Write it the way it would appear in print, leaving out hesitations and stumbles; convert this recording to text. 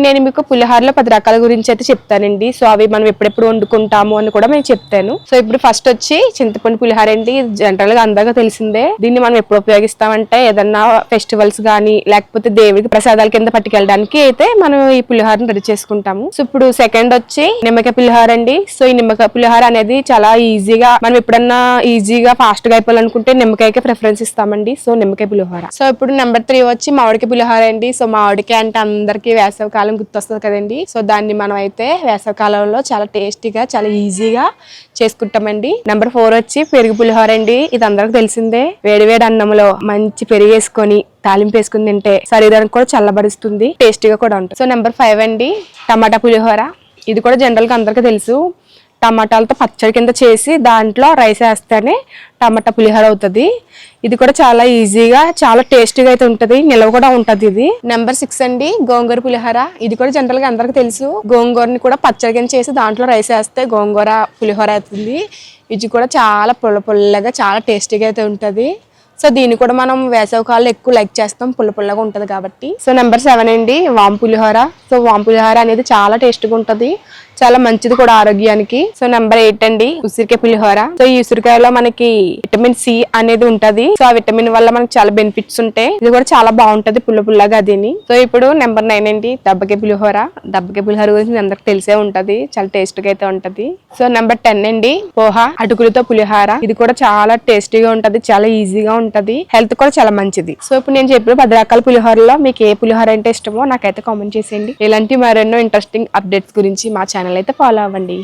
నేను మీకు పులిహోరలో 10 రకాల గురించి అయితే చెప్తానండి. సో అవి మనం ఎప్పుడెప్పుడు వండుకుంటాము అని కూడా నేను చెప్తాను. సో ఇప్పుడు ఫస్ట్ వచ్చి చింతపండు పులిహోర అండి. జనరల్ గా అందరికీ తెలిసిందే. దీన్ని మనం ఎప్పుడు ఉపయోగిస్తామంటే ఏదన్నా ఫెస్టివల్స్ గానీ లేకపోతే దేవుడికి ప్రసాదాల కింద పట్టుకెళ్ళడానికి అయితే మనం ఈ పులిహోరని రెడీ చేసుకుంటాము. సో ఇప్పుడు సెకండ్ వచ్చి నిమ్మకాయ పులిహోర అండి. సో ఈ నిమ్మకాయ పులిహోర అనేది చాలా ఈజీగా మనం ఎప్పుడన్నా ఈజీగా ఫాస్ట్ గా అయిపోవాలనుకుంటే నిమ్మకాయకి ప్రిఫరెన్స్ ఇస్తామండి. సో నిమ్మకాయ పులిహోర. సో ఇప్పుడు నెంబర్ 3 వచ్చి మామిడికాయ పులిహోర అండి. సో మామిడికాయ అంటే అందరికి వేసవి కాలం గుర్తొస్తుంది కదండి. సో దాన్ని మనం అయితే వేసవి కాలంలో చాలా టేస్టీగా చాలా ఈజీగా చేసుకుంటామండి. నెంబర్ 4 వచ్చి పెరుగు పులిహోర అండి. ఇది అందరికి తెలిసిందే. వేడి వేడి అన్నంలో మంచి పెరుగు వేసుకొని తాలింపు వేసుకుని తింటే శరీరానికి కూడా చల్లబరుస్తుంది, టేస్టీగా కూడా ఉంటుంది. సో నెంబర్ 5 అండి టమాటా పులిహోర. ఇది కూడా జనరల్ గా అందరికి తెలుసు. టమాటాలతో పచ్చడి కింద చేసి దాంట్లో రైస్ వేస్తేనే టమాటా పులిహోర అవుతుంది. ఇది కూడా చాలా ఈజీగా చాలా టేస్టీగా అయితే ఉంటది, నిల్వ కూడా ఉంటది. ఇది నెంబర్ 6 అండి గోంగూర పులిహోర. ఇది కూడా జనరల్ గా అందరికి తెలుసు. గోంగూరని కూడా పచ్చడి కింద చేసి దాంట్లో రైస్ వేస్తే గోంగూర పులిహోర అవుతుంది. ఇది కూడా చాలా పుల్లగా చాలా టేస్టీగా అయితే ఉంటది. సో దీన్ని కూడా మనం వేసవి కాలంలో ఎక్కువ లైక్ చేస్తాం, పుల్లగా ఉంటది కాబట్టి. సో నెంబర్ 7 అండి వాము పులిహోర. సో వాము పులిహోర అనేది చాలా టేస్టీగా ఉంటది, చాలా మంచిది కూడా ఆరోగ్యానికి. సో నెంబర్ 8 అండి ఉసిరికాయ పులిహోర. సో ఈ ఉసిరికాయలో మనకి విటమిన్ సి అనేది ఉంటది. సో ఆ విటమిన్ వల్ల మనకి చాలా బెనిఫిట్స్ ఉంటాయి. ఇది కూడా చాలా బాగుంటది పుల్లగా దీని. సో ఇప్పుడు నెంబర్ 9 అండి దబ్బకాయ పులిహోర. దబ్బకాయ పులిహోర గురించి అందరికి తెలిసే ఉంటది, చాలా టేస్టీగా అయితే ఉంటది. సో నెంబర్ 10 అండి పోహ అటుకులతో పులిహోర. ఇది కూడా చాలా టేస్టీగా ఉంటది, చాలా ఈజీగా ఉంటది, హెల్త్ కూడా చాలా మంచిది. సో ఇప్పుడు నేను చెప్పిన 10 రకాల పులిహోరలో మీకు ఏ పులిహోర అంటే ఇష్టమో నాకైతే కామెంట్ చేసేయండి. ఇలాంటి మరెన్నో ఇంట్రెస్టింగ్ అప్డేట్స్ గురించి మా ఛానల్ అయితే ఫాలో అవ్వండి.